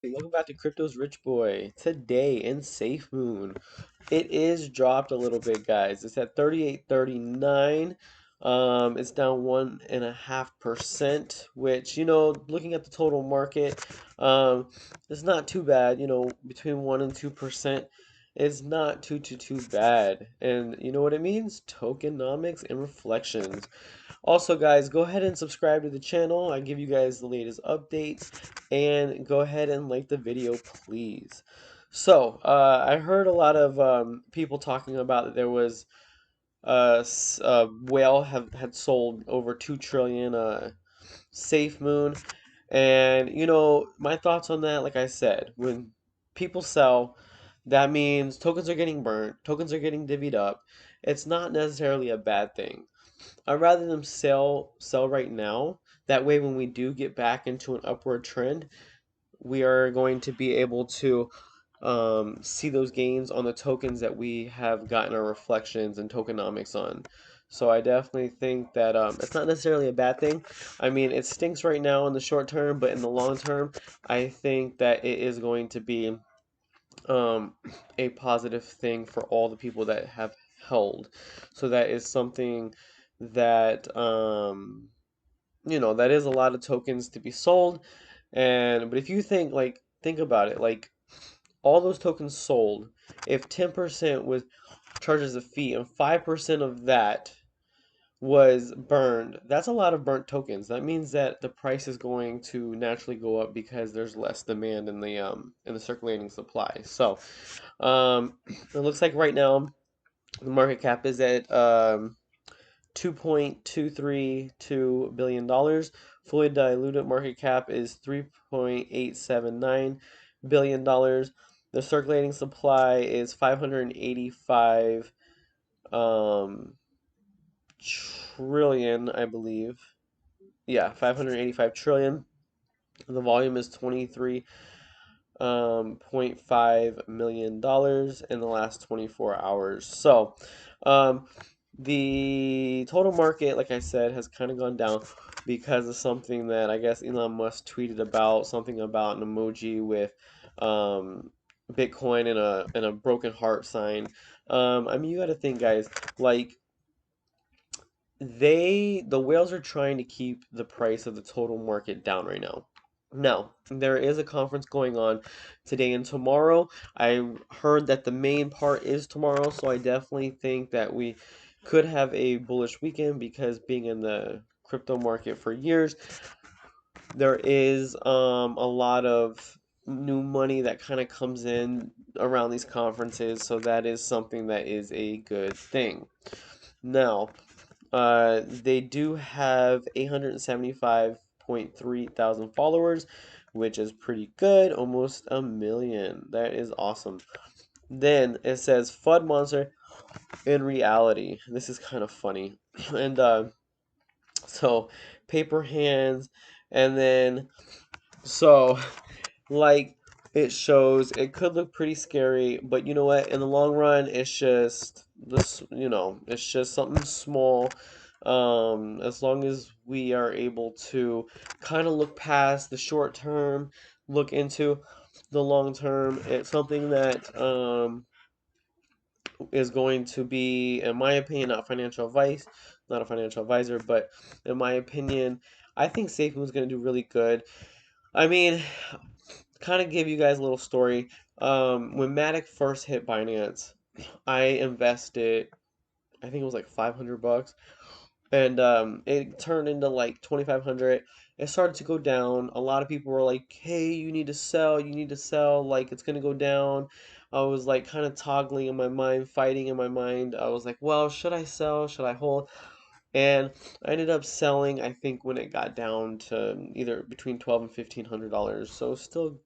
Hey, welcome back to Crypto's Rich Boy. Today in Safemoon, it is dropped a little bit, guys. It's at 38.39. It's down 1.5%, which, looking at the total market, it's not too bad. Between 1 and 2%, it's not too bad. And you know what it means? Tokenomics and reflections. Also, guys, go ahead and subscribe to the channel. I give you guys the latest updates, and go ahead and like the video, please. So, I heard a lot of people talking about that there was whale had sold over 2 trillion Safe Moon, and my thoughts on that. Like I said, when people sell, that means tokens are getting burnt, tokens are getting divvied up. It's not necessarily a bad thing. I'd rather them sell right now. That way, when we do get back into an upward trend, we are going to be able to see those gains on the tokens that we have gotten our reflections and tokenomics on. So I definitely think that it's not necessarily a bad thing. I mean, it stinks right now in the short term, but in the long term, I think that it is going to be um, a positive thing for all the people that have held. So that is something that that is a lot of tokens to be sold. And but if you think about it, like all those tokens sold, if 10% was charges a fee and 5% of that was burned, that's a lot of burnt tokens. That means that the price is going to naturally go up because there's less demand in the circulating supply. So, it looks like right now the market cap is at $2.232 billion. Fully diluted market cap is $3.879 billion. The circulating supply is 585 um, trillion, I believe. Yeah, 585 trillion. The volume is 23 $0.5 million in the last 24 hours. So, um, the total market, like I said, has kind of gone down because of something that I guess Elon Musk tweeted about, something about an emoji with um, Bitcoin and a broken heart sign. I mean, you got to think, guys, like the whales are trying to keep the price of the total market down right now. Now, there is a conference going on today and tomorrow. I heard that the main part is tomorrow, so I definitely think that we could have a bullish weekend because being in the crypto market for years, there is a lot of new money that kind of comes in around these conferences, so that is something that is a good thing. Now, they do have 875.3 thousand followers, which is pretty good, almost a million. That is awesome. Then it says FUD Monster in reality. This is kind of funny. And so paper hands, and then so like it shows it could look pretty scary, but you know what? In the long run, it's just this, it's just something small. As long as we are able to kind of look past the short term, look into the long term, it's something that is going to be, in my opinion, not financial advice, not a financial advisor, but in my opinion, I think SafeMoon is going to do really good. I mean, kind of give you guys a little story. When Matic first hit Binance, I invested, I think it was like 500 bucks, and it turned into like 2,500. It started to go down. A lot of people were like, "Hey, you need to sell. You need to sell. Like it's gonna go down." I was like kind of toggling in my mind, fighting in my mind. I was like, "Well, should I sell? Should I hold?" And I ended up selling, I think, when it got down to either between 12 and $1,500. So still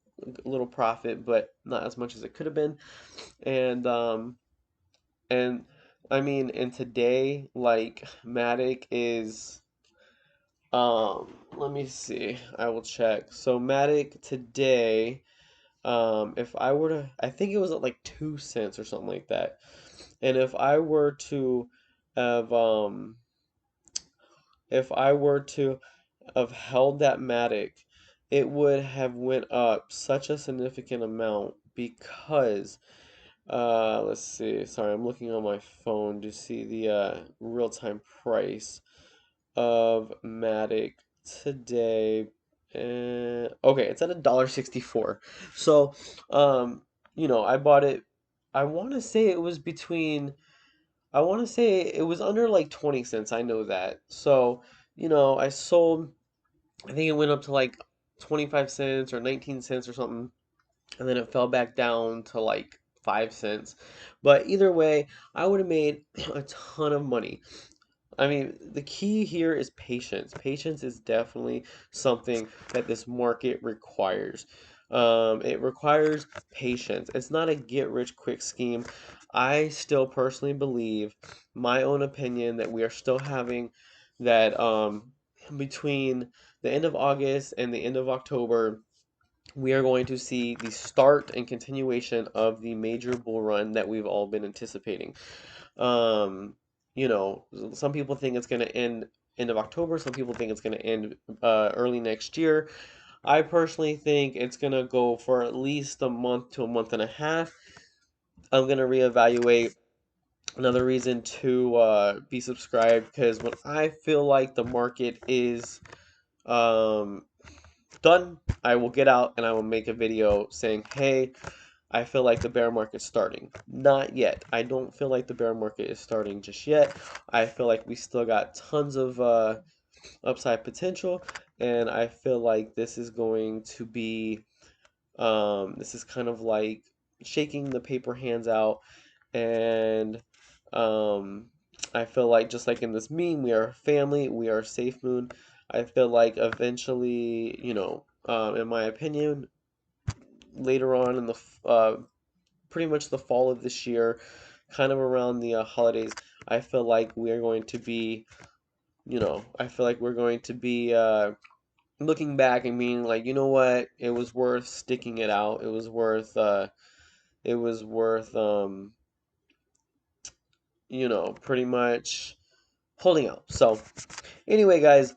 a little profit, but not as much as it could have been. And and I mean, and today, like Matic is let me see. I will check. So Matic today, if I were to, I think it was at like 2 cents or something like that. And have if I were to have held that Matic it would have went up such a significant amount because let's see. Sorry, I'm looking on my phone to see the real-time price of Matic today. Okay, it's at $1.64. So, I bought it. I want to say it was between. I want to say it was under like 20 cents. I know that. So, I sold. I think it went up to like 25 cents or 19 cents or something, and then it fell back down to like 5 cents. But either way, I would have made a ton of money. I mean, the key here is patience. Patience is definitely something that this market requires. It requires patience. It's not a get rich quick scheme. I still personally believe, my own opinion, that we are still having that between the end of August and the end of October, we are going to see the start and continuation of the major bull run that we've all been anticipating. Um, some people think it's going to end of October. Some people think it's going to end early next year. I personally think it's going to go for at least a month to a month and a half. I'm going to reevaluate. Another reason to be subscribed, because when I feel like the market is um, done, I will get out and I will make a video saying, hey, I feel like the bear market's starting. Not yet. I don't feel like the bear market is starting just yet. I feel like we still got tons of upside potential, and I feel like this is going to be, this is kind of like shaking the paper hands out, and um, I feel like just like in this meme, we are a family, we are Safemoon. I feel like eventually, in my opinion, later on in the pretty much the fall of this year, kind of around the holidays, I feel like we are going to be, I feel like we're going to be looking back and being like, you know what, it was worth sticking it out. It was worth, pretty much holding out. So, anyway, guys,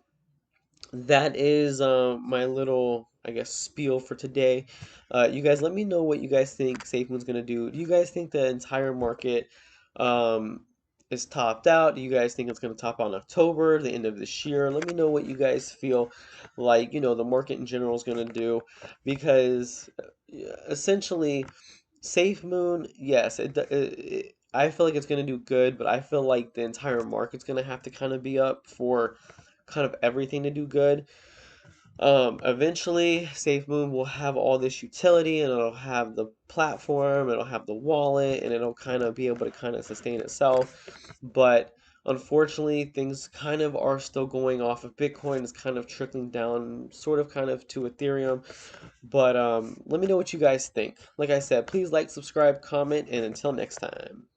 that is my little, I guess, spiel for today. You guys, let me know what you guys think SafeMoon's gonna do. Do you guys think the entire market um, is topped out? Do you guys think it's gonna top out in October, the end of this year? Let me know what you guys feel like, the market in general is gonna do, because essentially, SafeMoon, yes, I feel like it's gonna do good, but I feel like the entire market's gonna have to kind of be up for kind of everything to do good. Eventually, SafeMoon will have all this utility, and it'll have the platform, it'll have the wallet, and it'll kind of be able to kind of sustain itself. But unfortunately, things kind of are still going off of Bitcoin. It's kind of trickling down, sort of kind of to Ethereum. But let me know what you guys think. Like I said, please like, subscribe, comment, and until next time.